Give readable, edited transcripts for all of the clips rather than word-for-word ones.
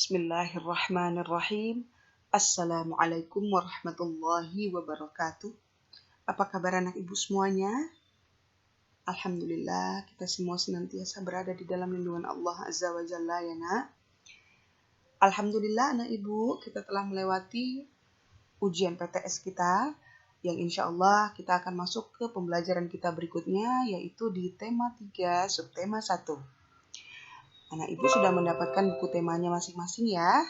Bismillahirrahmanirrahim. Assalamualaikum warahmatullahi wabarakatuh. Apa kabar anak ibu semuanya? Alhamdulillah kita semua senantiasa berada di dalam lindungan Allah Azza wa Jalla ya nak. Alhamdulillah anak ibu kita telah melewati ujian PTS kita yang insya Allah kita akan masuk ke pembelajaran kita berikutnya yaitu di tema 3 subtema 1. Anak ibu sudah mendapatkan buku temanya masing-masing ya.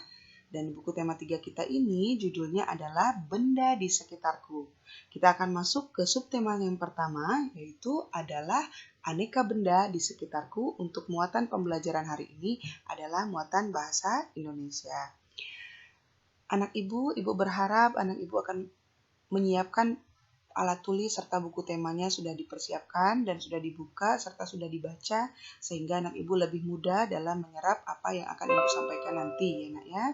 Dan buku tema 3 kita ini judulnya adalah Benda di Sekitarku. Kita akan masuk ke subtema yang pertama, yaitu adalah aneka benda di sekitarku. Untuk muatan pembelajaran hari ini adalah muatan bahasa Indonesia. Anak ibu berharap anak ibu akan menyiapkan alat tulis serta buku temanya sudah dipersiapkan dan sudah dibuka serta sudah dibaca sehingga anak ibu lebih mudah dalam menyerap apa yang akan ibu sampaikan nanti ya nak ya.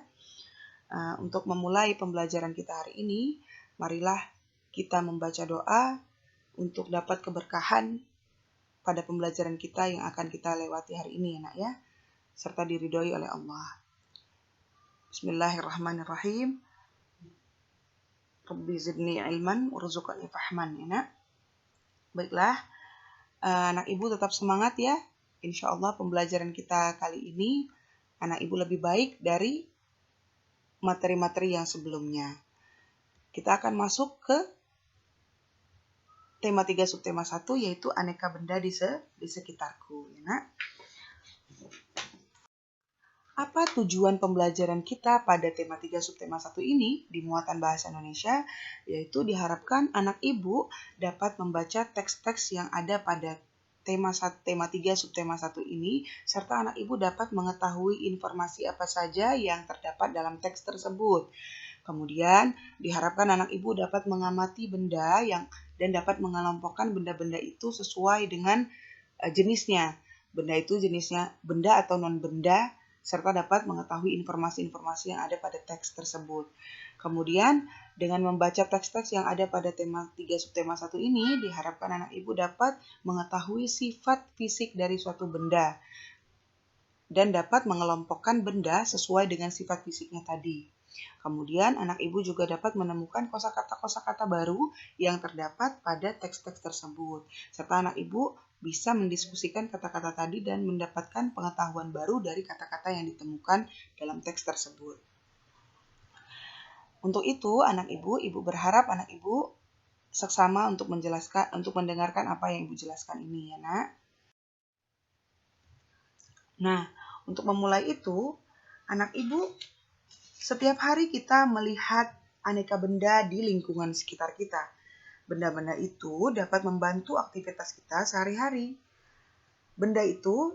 Untuk memulai pembelajaran kita hari ini, marilah kita membaca doa untuk dapat keberkahan pada pembelajaran kita yang akan kita lewati hari ini ya nak ya, serta diridhoi oleh Allah. Bismillahirrahmanirrahim. Rabbi zidni ilman warzuqni fahman ya nak. Baiklah, anak ibu tetap semangat ya. Insya Allah pembelajaran kita kali ini anak ibu lebih baik dari materi-materi yang sebelumnya. Kita akan masuk ke tema 3 subtema 1 yaitu aneka benda di sekitarku ya nak. Apa tujuan pembelajaran kita pada tema 3 subtema 1 ini di muatan bahasa Indonesia? Yaitu diharapkan anak ibu dapat membaca teks-teks yang ada pada tema 3 subtema 1 ini, serta anak ibu dapat mengetahui informasi apa saja yang terdapat dalam teks tersebut. Kemudian diharapkan anak ibu dapat mengamati benda dan dapat mengelompokkan benda-benda itu sesuai dengan jenisnya. Benda itu jenisnya benda atau non-benda, serta dapat mengetahui informasi-informasi yang ada pada teks tersebut. Kemudian, dengan membaca teks-teks yang ada pada tema 3 subtema 1 ini, diharapkan anak ibu dapat mengetahui sifat fisik dari suatu benda dan dapat mengelompokkan benda sesuai dengan sifat fisiknya tadi. Kemudian, anak ibu juga dapat menemukan kosakata-kosakata baru yang terdapat pada teks-teks tersebut. Serta anak ibu bisa mendiskusikan kata-kata tadi dan mendapatkan pengetahuan baru dari kata-kata yang ditemukan dalam teks tersebut. Untuk itu, ibu berharap anak ibu seksama untuk mendengarkan apa yang ibu jelaskan ini ya nak. Nah, untuk memulai itu, anak ibu setiap hari kita melihat aneka benda di lingkungan sekitar kita. Benda-benda itu dapat membantu aktivitas kita sehari-hari. Benda itu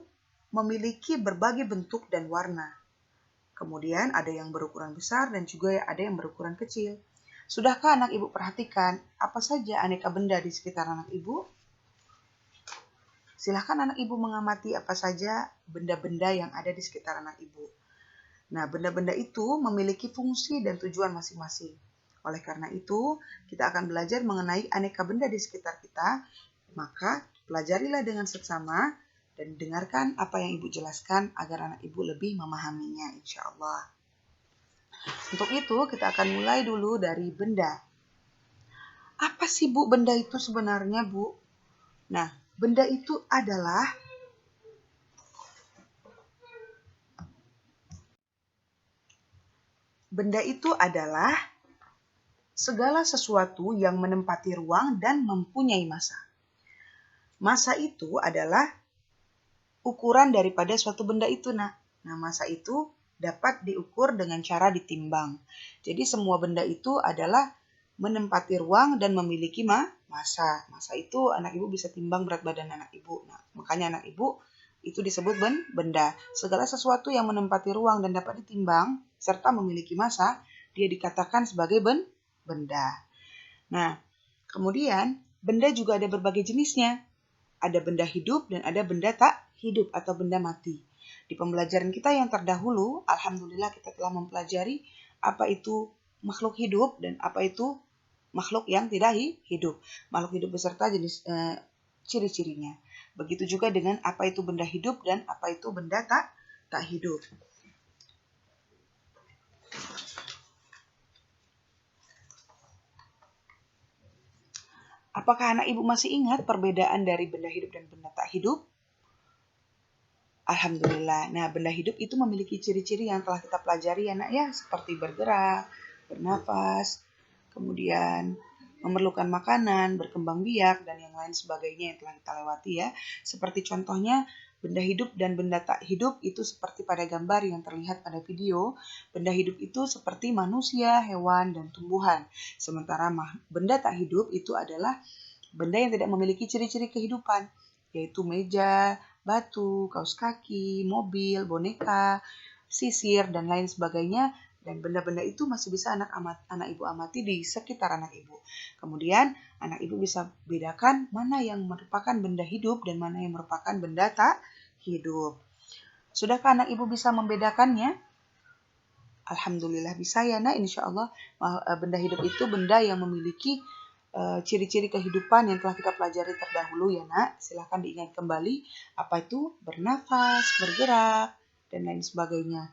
memiliki berbagai bentuk dan warna. Kemudian ada yang berukuran besar dan juga ada yang berukuran kecil. Sudahkah anak ibu perhatikan apa saja aneka benda di sekitar anak ibu? Silahkan anak ibu mengamati apa saja benda-benda yang ada di sekitar anak ibu. Nah, benda-benda itu memiliki fungsi dan tujuan masing-masing. Oleh karena itu, kita akan belajar mengenai aneka benda di sekitar kita. Maka, pelajarilah dengan seksama dan dengarkan apa yang ibu jelaskan agar anak ibu lebih memahaminya, insya Allah. Untuk itu, kita akan mulai dulu dari benda. Apa sih Bu benda itu sebenarnya Bu? Nah, benda itu adalah segala sesuatu yang menempati ruang dan mempunyai massa. Massa itu adalah ukuran daripada suatu benda itu. Nah, massa itu dapat diukur dengan cara ditimbang. Jadi semua benda itu adalah menempati ruang dan memiliki massa. Massa itu anak ibu bisa timbang berat badan anak ibu. Nah, makanya anak ibu itu disebut benda. Segala sesuatu yang menempati ruang dan dapat ditimbang serta memiliki massa, dia dikatakan sebagai benda. Nah, kemudian benda juga ada berbagai jenisnya. Ada benda hidup dan ada benda tak hidup atau benda mati. Di pembelajaran kita yang terdahulu, alhamdulillah kita telah mempelajari apa itu makhluk hidup dan apa itu makhluk yang tidak hidup. Makhluk hidup beserta jenis ciri-cirinya. Begitu juga dengan apa itu benda hidup dan apa itu benda tak hidup. Apakah anak ibu masih ingat perbedaan dari benda hidup dan benda tak hidup? Alhamdulillah. Nah, benda hidup itu memiliki ciri-ciri yang telah kita pelajari ya nak ya, seperti bergerak, bernafas, kemudian memerlukan makanan, berkembang biak, dan yang lain sebagainya yang telah kita lewati ya. Seperti contohnya, benda hidup dan benda tak hidup itu seperti pada gambar yang terlihat pada video. Benda hidup itu seperti manusia, hewan, dan tumbuhan. Sementara benda tak hidup itu adalah benda yang tidak memiliki ciri-ciri kehidupan, yaitu meja, batu, kaos kaki, mobil, boneka, sisir, dan lain sebagainya. Dan benda-benda itu masih bisa anak ibu amati di sekitar anak ibu. Kemudian anak ibu bisa bedakan mana yang merupakan benda hidup dan mana yang merupakan benda tak hidup. Sudahkah anak ibu bisa membedakannya? Alhamdulillah bisa ya nak, insya Allah benda hidup itu benda yang memiliki ciri-ciri kehidupan yang telah kita pelajari terdahulu ya nak. Silahkan diingat kembali apa itu bernafas, bergerak, dan lain sebagainya.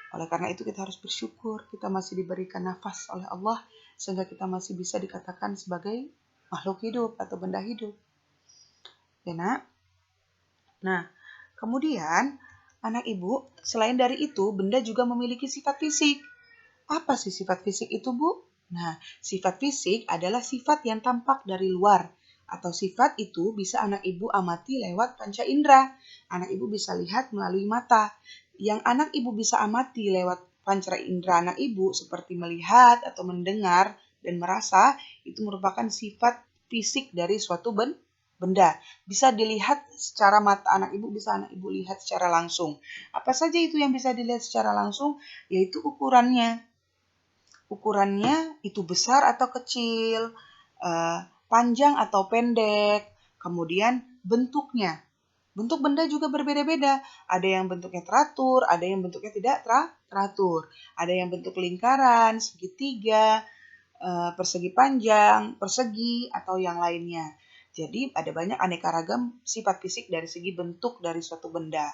Oleh karena itu kita harus bersyukur kita masih diberikan nafas oleh Allah sehingga kita masih bisa dikatakan sebagai makhluk hidup atau benda hidup. Ya nak? Nah, kemudian anak ibu, selain dari itu benda juga memiliki sifat fisik. Apa sih sifat fisik itu, Bu? Nah, sifat fisik adalah sifat yang tampak dari luar, atau sifat itu bisa anak ibu amati lewat panca indera. Anak ibu bisa lihat melalui mata. Yang anak ibu bisa amati lewat panca indera anak ibu seperti melihat atau mendengar dan merasa, itu merupakan sifat fisik dari suatu benda. Bisa dilihat secara mata anak ibu, bisa anak ibu lihat secara langsung. Apa saja itu yang bisa dilihat secara langsung? Yaitu ukurannya. Ukurannya itu besar atau kecil, panjang atau pendek, kemudian bentuknya. Bentuk benda juga berbeda-beda. Ada yang bentuknya teratur, ada yang bentuknya tidak teratur. Ada yang bentuk lingkaran, segitiga, persegi panjang, persegi, atau yang lainnya. Jadi ada banyak aneka ragam sifat fisik dari segi bentuk dari suatu benda.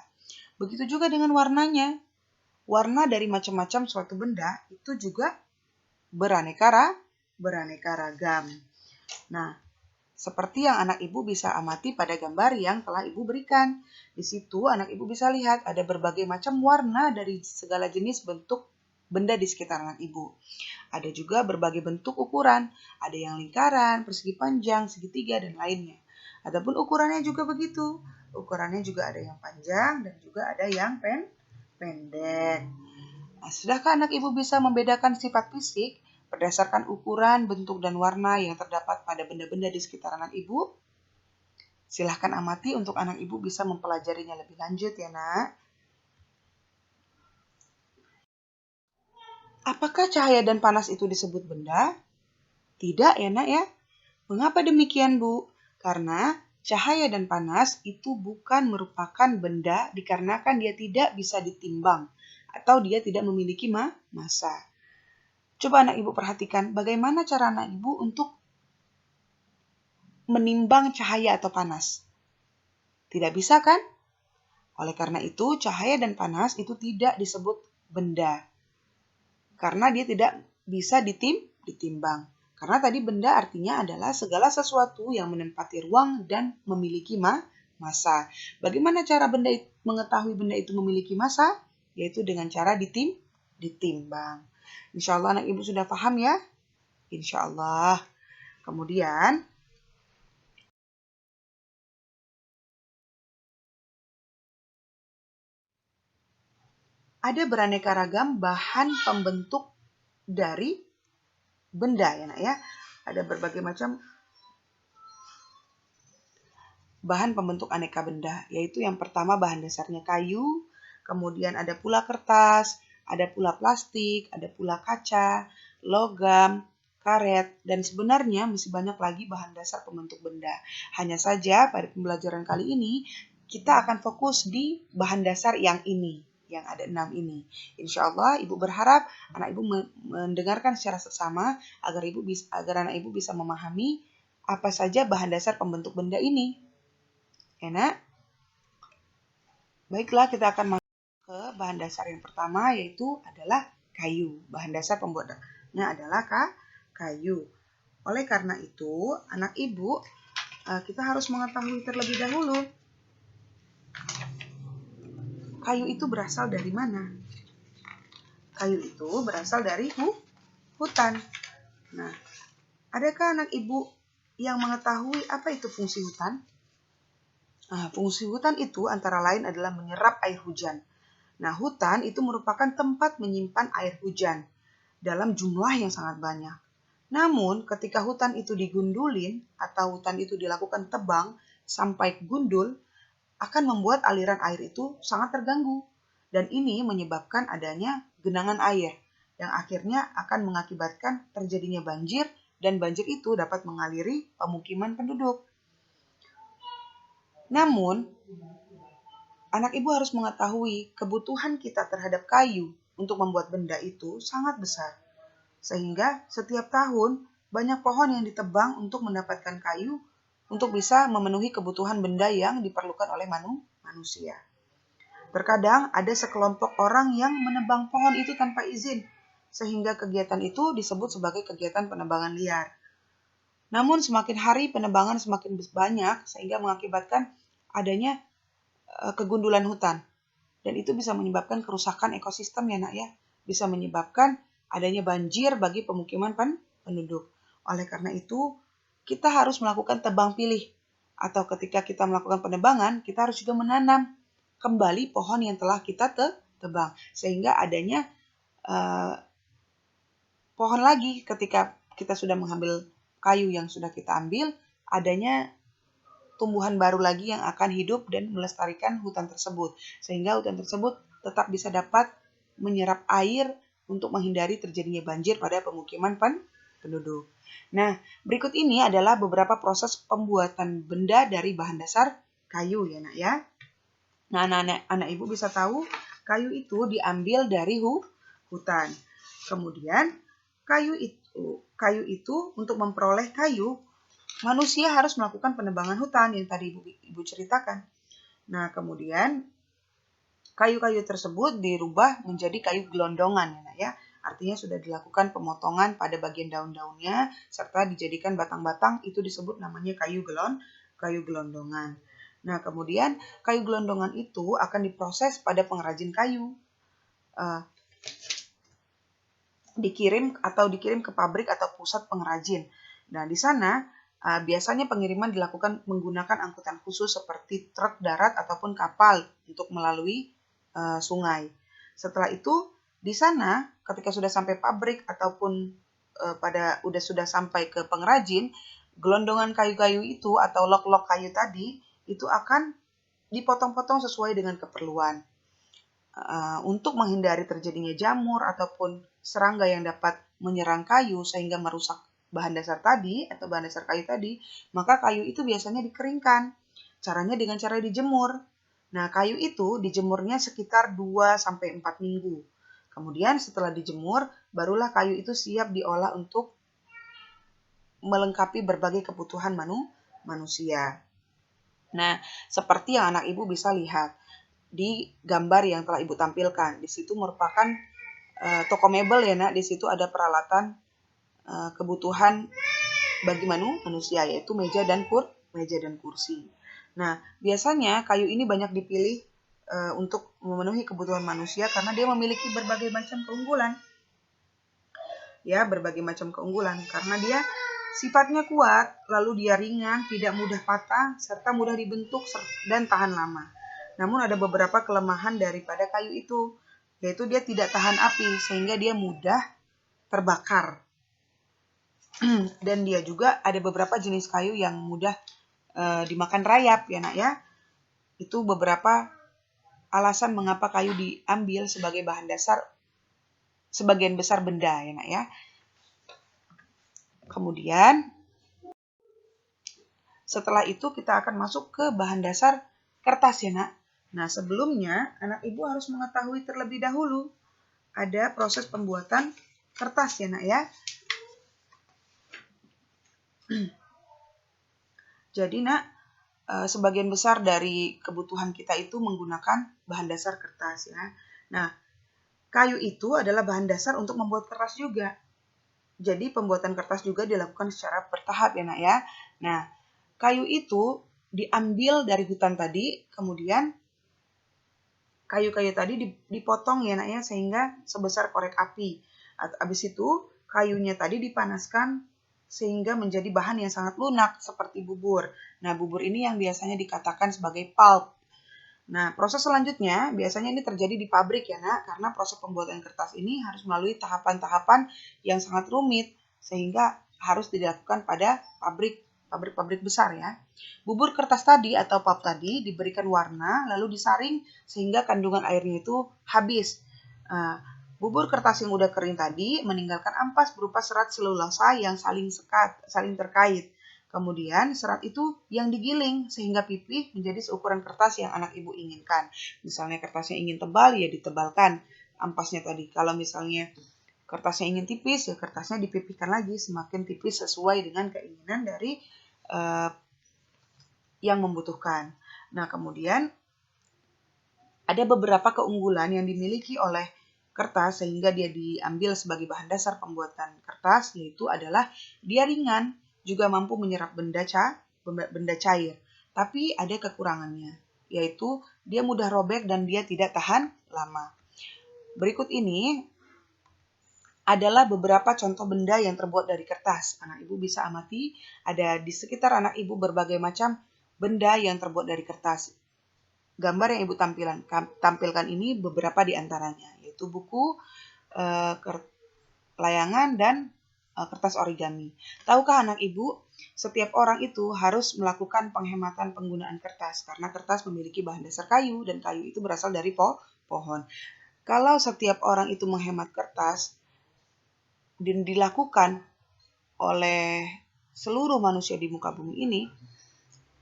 Begitu juga dengan warnanya. Warna dari macam-macam suatu benda itu juga beraneka ragam. Nah, seperti yang anak ibu bisa amati pada gambar yang telah ibu berikan. Di situ anak ibu bisa lihat ada berbagai macam warna dari segala jenis bentuk benda di sekitar anak ibu. Ada juga berbagai bentuk ukuran, ada yang lingkaran, persegi panjang, segitiga, dan lainnya. Adapun ukurannya juga begitu. Ukurannya juga ada yang panjang dan juga ada yang pendek. Nah, sudahkah anak ibu bisa membedakan sifat fisik berdasarkan ukuran, bentuk, dan warna yang terdapat pada benda-benda di sekitar anak ibu? Silahkan amati untuk anak ibu bisa mempelajarinya lebih lanjut ya nak. Apakah cahaya dan panas itu disebut benda? Tidak ya nak ya. Mengapa demikian Bu? Karena cahaya dan panas itu bukan merupakan benda dikarenakan dia tidak bisa ditimbang atau dia tidak memiliki massa. Coba anak ibu perhatikan bagaimana cara anak ibu untuk menimbang cahaya atau panas. Tidak bisa kan? Oleh karena itu cahaya dan panas itu tidak disebut benda. Karena dia tidak bisa ditimbang. Karena tadi benda artinya adalah segala sesuatu yang menempati ruang dan memiliki massa. Bagaimana cara mengetahui benda itu memiliki massa? Yaitu dengan cara ditimbang. Insya Allah anak ibu sudah paham ya? Insya Allah. Kemudian ada beraneka ragam bahan pembentuk dari benda ya nak ya. Ada berbagai macam bahan pembentuk aneka benda, yaitu yang pertama bahan dasarnya kayu, kemudian ada pula kertas, ada pula plastik, ada pula kaca, logam, karet, dan sebenarnya masih banyak lagi bahan dasar pembentuk benda. Hanya saja pada pembelajaran kali ini kita akan fokus di bahan dasar yang ini, yang ada 6 ini. Insya Allah Ibu berharap anak Ibu mendengarkan secara seksama agar anak Ibu bisa memahami apa saja bahan dasar pembentuk benda ini. Enak? Baiklah, kita akan masuk ke bahan dasar yang pertama, yaitu adalah kayu. Bahan dasar pembuatannya adalah kayu. Oleh karena itu, anak ibu, kita harus mengetahui terlebih dahulu kayu itu berasal dari mana. Kayu itu berasal dari hutan. Nah, adakah anak ibu yang mengetahui apa itu fungsi hutan? Nah, fungsi hutan itu antara lain adalah menyerap air hujan. Nah, hutan itu merupakan tempat menyimpan air hujan dalam jumlah yang sangat banyak. Namun, ketika hutan itu digundulin atau hutan itu dilakukan tebang sampai gundul, akan membuat aliran air itu sangat terganggu. Dan ini menyebabkan adanya genangan air yang akhirnya akan mengakibatkan terjadinya banjir, dan banjir itu dapat mengaliri pemukiman penduduk. Namun, anak ibu harus mengetahui kebutuhan kita terhadap kayu untuk membuat benda itu sangat besar. Sehingga setiap tahun banyak pohon yang ditebang untuk mendapatkan kayu untuk bisa memenuhi kebutuhan benda yang diperlukan oleh manusia. Terkadang ada sekelompok orang yang menebang pohon itu tanpa izin, sehingga kegiatan itu disebut sebagai kegiatan penebangan liar. Namun semakin hari penebangan semakin banyak sehingga mengakibatkan adanya kegundulan hutan. Dan itu bisa menyebabkan kerusakan ekosistem ya nak ya. Bisa menyebabkan adanya banjir bagi pemukiman penduduk. Oleh karena itu, kita harus melakukan tebang pilih. Atau ketika kita melakukan penebangan, kita harus juga menanam kembali pohon yang telah kita tebang. Sehingga adanya pohon lagi ketika kita sudah mengambil kayu yang sudah kita ambil, adanya tumbuhan baru lagi yang akan hidup dan melestarikan hutan tersebut. Sehingga hutan tersebut tetap bisa dapat menyerap air untuk menghindari terjadinya banjir pada pemukiman penduduk. Nah, berikut ini adalah beberapa proses pembuatan benda dari bahan dasar kayu ya nak ya. Nah, anak ibu bisa tahu kayu itu diambil dari hutan. Kemudian kayu itu untuk memperoleh kayu, manusia harus melakukan penebangan hutan yang tadi ibu ceritakan. Nah, kemudian kayu-kayu tersebut dirubah menjadi kayu gelondongan ya. Artinya sudah dilakukan pemotongan pada bagian daun-daunnya serta dijadikan batang-batang, itu disebut namanya kayu gelondongan. Nah, kemudian kayu gelondongan itu akan diproses pada pengrajin kayu. Dikirim ke pabrik atau pusat pengrajin. Nah, di sana biasanya pengiriman dilakukan menggunakan angkutan khusus seperti truk darat ataupun kapal untuk melalui sungai. Setelah itu, di sana ketika sudah sampai pabrik ataupun sudah sampai ke pengrajin, gelondongan kayu-kayu itu atau lok-lok kayu tadi itu akan dipotong-potong sesuai dengan keperluan. Untuk menghindari terjadinya jamur ataupun serangga yang dapat menyerang kayu sehingga merusak bahan dasar tadi atau bahan dasar kayu tadi, maka kayu itu biasanya dikeringkan. Caranya dengan cara dijemur. Nah, kayu itu dijemurnya sekitar 2-4 minggu. Kemudian setelah dijemur, barulah kayu itu siap diolah untuk melengkapi berbagai kebutuhan manusia. Nah, seperti yang anak ibu bisa lihat di gambar yang telah ibu tampilkan. Di situ merupakan toko mebel ya nak. Di situ ada peralatan kebutuhan bagi manusia, yaitu meja dan kursi. Nah, biasanya kayu ini banyak dipilih untuk memenuhi kebutuhan manusia karena dia memiliki berbagai macam keunggulan. Ya, berbagai macam keunggulan karena dia sifatnya kuat, lalu dia ringan, tidak mudah patah, serta mudah dibentuk dan tahan lama. Namun ada beberapa kelemahan daripada kayu itu, yaitu dia tidak tahan api sehingga dia mudah terbakar. Dan dia juga ada beberapa jenis kayu yang mudah dimakan rayap ya nak ya. Itu beberapa alasan mengapa kayu diambil sebagai bahan dasar sebagian besar benda ya nak ya. Kemudian setelah itu kita akan masuk ke bahan dasar kertas ya nak. Nah, sebelumnya anak ibu harus mengetahui terlebih dahulu ada proses pembuatan kertas ya nak ya. Jadi nak, sebagian besar dari kebutuhan kita itu menggunakan bahan dasar kertas ya. Nah, kayu itu adalah bahan dasar untuk membuat kertas juga. Jadi pembuatan kertas juga dilakukan secara bertahap ya nak ya. Nah, kayu itu diambil dari hutan tadi, kemudian kayu-kayu tadi dipotong ya nak ya, sehingga sebesar korek api. Habis itu kayunya tadi dipanaskan sehingga menjadi bahan yang sangat lunak seperti bubur. Nah, bubur ini yang biasanya dikatakan sebagai pulp. Nah, proses selanjutnya biasanya ini terjadi di pabrik ya nak, karena proses pembuatan kertas ini harus melalui tahapan-tahapan yang sangat rumit, sehingga harus dilakukan pada pabrik besar ya. Bubur kertas tadi atau pulp tadi diberikan warna, lalu disaring sehingga kandungan airnya itu habis. Bubur kertas yang udah kering tadi meninggalkan ampas berupa serat selulosa yang saling terkait. Kemudian serat itu yang digiling sehingga pipih menjadi seukuran kertas yang anak ibu inginkan. Misalnya kertasnya ingin tebal, ya ditebalkan ampasnya tadi. Kalau misalnya kertasnya ingin tipis, ya kertasnya dipipihkan lagi semakin tipis sesuai dengan keinginan dari yang membutuhkan. Nah, kemudian ada beberapa keunggulan yang dimiliki oleh kertas sehingga dia diambil sebagai bahan dasar pembuatan kertas, yaitu adalah dia ringan, juga mampu menyerap benda cair. Tapi ada kekurangannya, yaitu dia mudah robek dan dia tidak tahan lama. Berikut ini adalah beberapa contoh benda yang terbuat dari kertas. Anak ibu bisa amati, ada di sekitar anak ibu berbagai macam benda yang terbuat dari kertas. Gambar yang ibu tampilkan ini beberapa di antaranya, yaitu buku, layangan, dan kertas origami. Tahukah anak ibu, setiap orang itu harus melakukan penghematan penggunaan kertas karena kertas memiliki bahan dasar kayu dan kayu itu berasal dari pohon. Kalau setiap orang itu menghemat kertas dan dilakukan oleh seluruh manusia di muka bumi ini,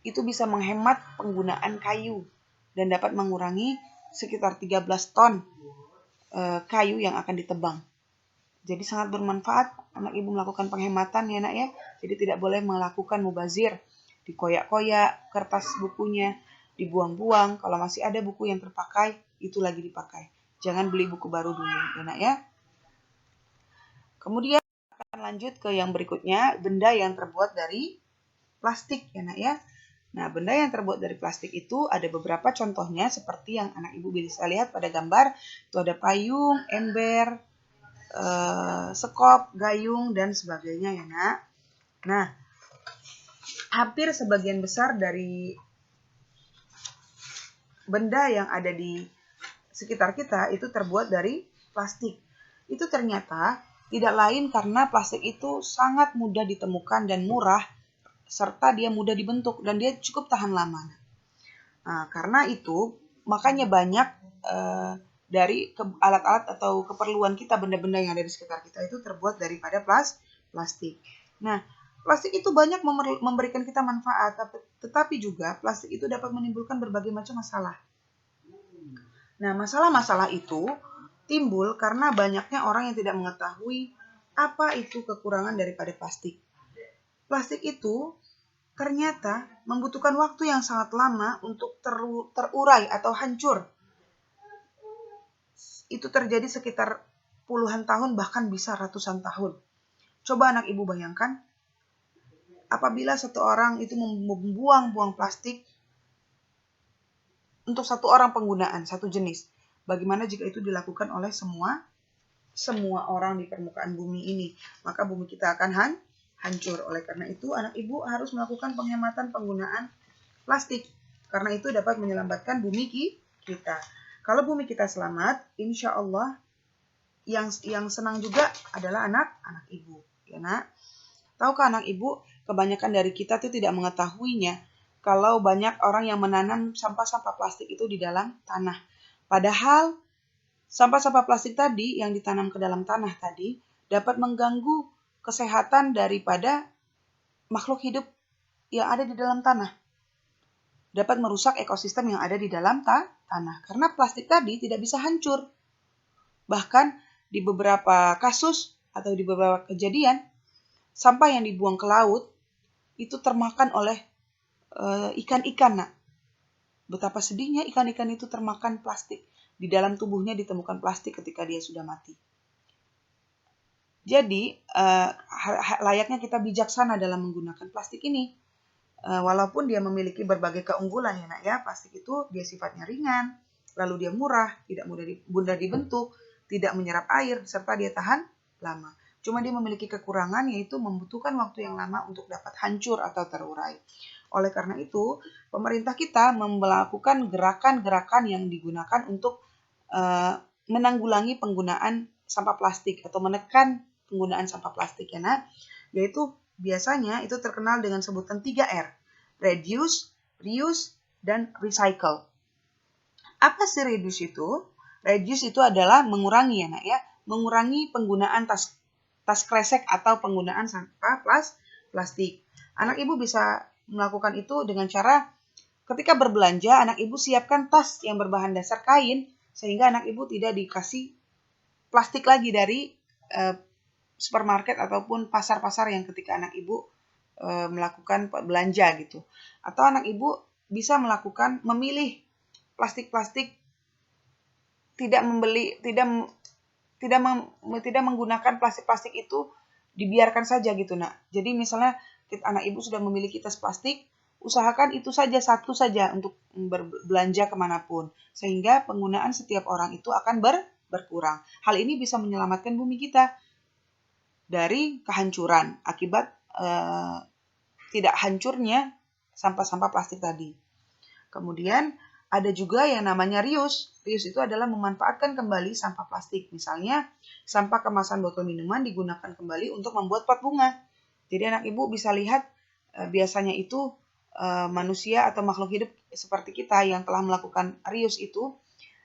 itu bisa menghemat penggunaan kayu dan dapat mengurangi sekitar 13 ton kayu yang akan ditebang. Jadi sangat bermanfaat anak ibu melakukan penghematan ya nak ya. Jadi tidak boleh melakukan mubazir, dikoyak-koyak kertas bukunya, dibuang-buang. Kalau masih ada buku yang terpakai, itu lagi dipakai. Jangan beli buku baru dulu ya nak ya. Kemudian akan lanjut ke yang berikutnya, benda yang terbuat dari plastik ya nak ya. Nah, benda yang terbuat dari plastik itu ada beberapa contohnya seperti yang anak ibu bisa lihat pada gambar. Itu ada payung, ember, sekop, gayung, dan sebagainya ya nak. Nah, hampir sebagian besar dari benda yang ada di sekitar kita itu terbuat dari plastik. Itu ternyata tidak lain karena plastik itu sangat mudah ditemukan dan murah, serta dia mudah dibentuk dan dia cukup tahan lama. Nah, karena itu makanya banyak dari alat-alat atau keperluan kita, benda-benda yang ada di sekitar kita itu terbuat daripada plastik. Nah, plastik itu banyak memberikan kita manfaat, tetapi juga plastik itu dapat menimbulkan berbagai macam masalah. Nah, masalah-masalah itu timbul karena banyaknya orang yang tidak mengetahui apa itu kekurangan daripada plastik. Plastik itu ternyata membutuhkan waktu yang sangat lama untuk terurai atau hancur. Itu terjadi sekitar puluhan tahun, bahkan bisa ratusan tahun. Coba anak ibu bayangkan, apabila satu orang itu membuang-buang plastik untuk satu orang penggunaan, satu jenis. Bagaimana jika itu dilakukan oleh semua orang di permukaan bumi ini? Maka bumi kita akan hancur. Oleh karena itu, anak ibu harus melakukan penghematan penggunaan plastik. Karena itu dapat menyelamatkan bumi kita. Kalau bumi kita selamat, insya Allah yang senang juga adalah anak-anak ibu. Ya nak? Tahukah anak ibu, kebanyakan dari kita tuh tidak mengetahuinya kalau banyak orang yang menanam sampah-sampah plastik itu di dalam tanah. Padahal sampah-sampah plastik tadi yang ditanam ke dalam tanah tadi dapat mengganggu kesehatan daripada makhluk hidup yang ada di dalam tanah. Dapat merusak ekosistem yang ada di dalam tanah. Karena plastik tadi tidak bisa hancur. Bahkan di beberapa kasus atau di beberapa kejadian, sampah yang dibuang ke laut itu termakan oleh ikan-ikan. Nah, betapa sedihnya ikan-ikan itu termakan plastik. Di dalam tubuhnya ditemukan plastik ketika dia sudah mati. Jadi layaknya kita bijaksana dalam menggunakan plastik ini. Walaupun dia memiliki berbagai keunggulan ya nak ya, plastik itu dia sifatnya ringan, lalu dia murah, tidak mudah dibentuk, tidak menyerap air, serta dia tahan lama. Cuma dia memiliki kekurangan, yaitu membutuhkan waktu yang lama untuk dapat hancur atau terurai. Oleh karena itu, pemerintah kita melakukan gerakan-gerakan yang digunakan untuk menanggulangi penggunaan sampah plastik atau menekan penggunaan sampah plastik ya nak, yaitu biasanya itu terkenal dengan sebutan 3R, reduce, reuse, dan recycle. Apa sih reduce itu? Reduce itu adalah mengurangi ya nak ya, mengurangi penggunaan tas kresek atau penggunaan sampah plastik. Anak ibu bisa melakukan itu dengan cara ketika berbelanja, anak ibu siapkan tas yang berbahan dasar kain sehingga anak ibu tidak dikasih plastik lagi dari supermarket ataupun pasar-pasar yang ketika anak ibu melakukan belanja gitu. Atau anak ibu bisa memilih plastik-plastik, tidak menggunakan plastik-plastik itu, dibiarkan saja gitu nak. Jadi misalnya anak ibu sudah memiliki tas plastik, usahakan itu saja, satu saja untuk berbelanja kemanapun. Sehingga penggunaan setiap orang itu akan berkurang. Hal ini bisa menyelamatkan bumi kita dari kehancuran akibat tidak hancurnya sampah-sampah plastik tadi. Kemudian ada juga yang namanya reuse. Reuse itu adalah memanfaatkan kembali sampah plastik. Misalnya sampah kemasan botol minuman digunakan kembali untuk membuat pot bunga. Jadi anak ibu bisa lihat biasanya itu manusia atau makhluk hidup seperti kita yang telah melakukan reuse itu,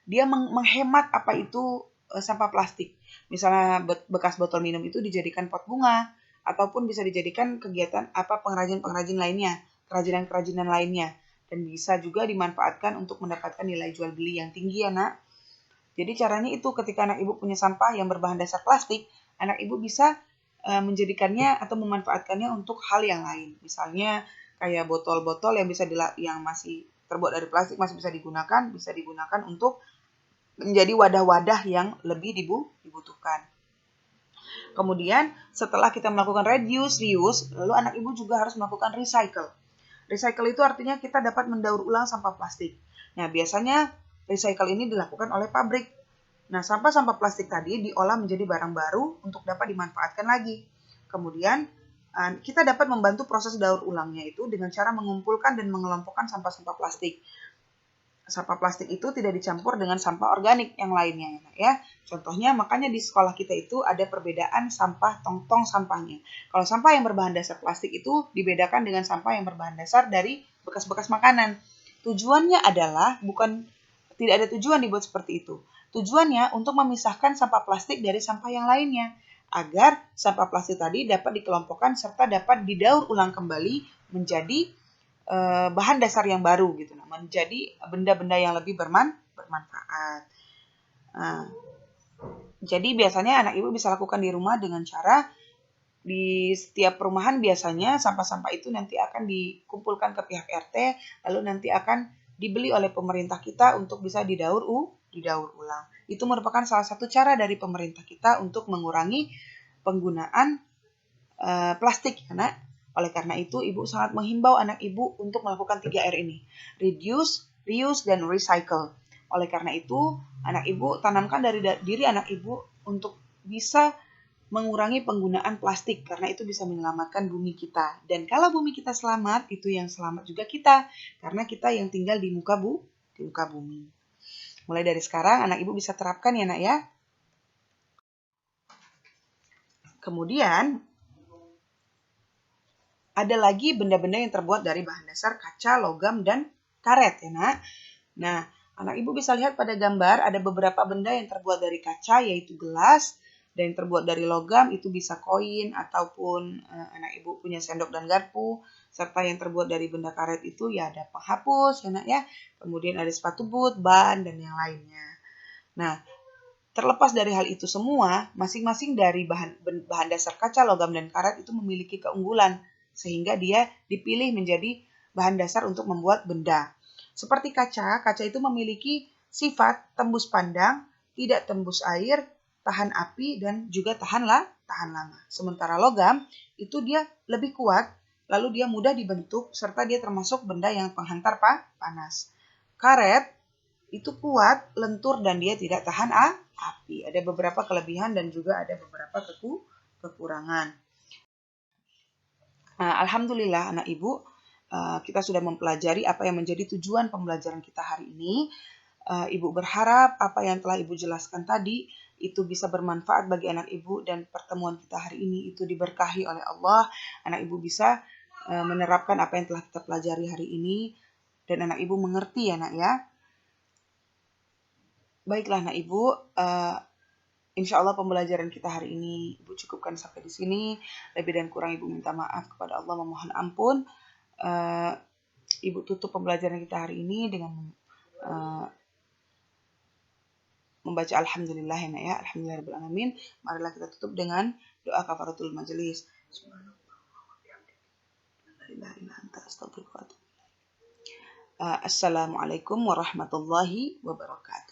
dia menghemat apa itu sampah plastik. Misalnya bekas botol minum itu dijadikan pot bunga, ataupun bisa dijadikan kegiatan pengrajin-pengrajin lainnya, kerajinan-kerajinan lainnya. Dan bisa juga dimanfaatkan untuk mendapatkan nilai jual beli yang tinggi ya nak. Jadi caranya itu ketika anak ibu punya sampah yang berbahan dasar plastik, anak ibu bisa menjadikannya atau memanfaatkannya untuk hal yang lain. Misalnya kayak botol-botol yang masih terbuat dari plastik masih bisa digunakan untuk menjadi wadah-wadah yang lebih dibutuhkan. Kemudian setelah kita melakukan reduce, reuse, lalu anak ibu juga harus melakukan recycle. Recycle itu artinya kita dapat mendaur ulang sampah plastik. Nah, biasanya recycle ini dilakukan oleh pabrik. Nah, sampah-sampah plastik tadi diolah menjadi barang baru untuk dapat dimanfaatkan lagi. Kemudian, kita dapat membantu proses daur ulangnya itu dengan cara mengumpulkan dan mengelompokkan sampah-sampah plastik. Sampah plastik itu tidak dicampur dengan sampah organik yang lainnya ya. Contohnya makanya di sekolah kita itu ada perbedaan sampah tong sampahnya. Kalau sampah yang berbahan dasar plastik itu dibedakan dengan sampah yang berbahan dasar dari bekas-bekas makanan. Tujuannya adalah tidak ada tujuan dibuat seperti itu. Tujuannya untuk memisahkan sampah plastik dari sampah yang lainnya agar sampah plastik tadi dapat dikelompokkan serta dapat didaur ulang kembali menjadi bahan dasar yang baru gitu, menjadi benda-benda yang lebih bermanfaat. Jadi biasanya anak ibu bisa lakukan di rumah dengan cara di setiap perumahan biasanya sampah-sampah itu nanti akan dikumpulkan ke pihak RT, lalu nanti akan dibeli oleh pemerintah kita untuk bisa didaur ulang. Itu merupakan salah satu cara dari pemerintah kita untuk mengurangi penggunaan plastik ya nak. Oleh karena itu, ibu sangat menghimbau anak ibu untuk melakukan 3R ini. Reduce, reuse, dan recycle. Oleh karena itu, anak ibu tanamkan dari diri anak ibu untuk bisa mengurangi penggunaan plastik karena itu bisa menyelamatkan bumi kita. Dan kalau bumi kita selamat, itu yang selamat juga kita karena kita yang tinggal di muka bumi. Mulai dari sekarang anak ibu bisa terapkan ya nak ya. Kemudian ada lagi benda-benda yang terbuat dari bahan dasar kaca, logam, dan karet ya nak. Nah, anak ibu bisa lihat pada gambar ada beberapa benda yang terbuat dari kaca yaitu gelas, dan yang terbuat dari logam itu bisa koin ataupun anak ibu punya sendok dan garpu, serta yang terbuat dari benda karet itu ya ada penghapus ya nak ya, kemudian ada sepatu boot, ban, dan yang lainnya. Nah, terlepas dari hal itu semua, masing-masing dari bahan dasar kaca, logam, dan karet itu memiliki keunggulan sehingga dia dipilih menjadi bahan dasar untuk membuat benda. Seperti kaca itu memiliki sifat tembus pandang, tidak tembus air, tahan api, dan juga tahan lama. Sementara logam itu dia lebih kuat, lalu dia mudah dibentuk, serta dia termasuk benda yang penghantar panas. Karet itu kuat, lentur, dan dia tidak tahan api. Ada beberapa kelebihan dan juga ada beberapa kekurangan. Nah, alhamdulillah anak ibu, kita sudah mempelajari apa yang menjadi tujuan pembelajaran kita hari ini. Ibu berharap apa yang telah ibu jelaskan tadi itu bisa bermanfaat bagi anak ibu, dan pertemuan kita hari ini itu diberkahi oleh Allah. Anak ibu bisa menerapkan apa yang telah kita pelajari hari ini, dan anak ibu mengerti ya nak ya. Baiklah anak ibu, insya Allah pembelajaran kita hari ini ibu cukupkan sampai di sini. Lebih dan kurang ibu minta maaf kepada Allah, memohon ampun. Ibu tutup pembelajaran kita hari ini dengan membaca alhamdulillah ya nak ya. Alhamdulillahirabbil alamin. Marilah kita tutup dengan doa kafaratul majelis. Assalamualaikum warahmatullahi wabarakatuh.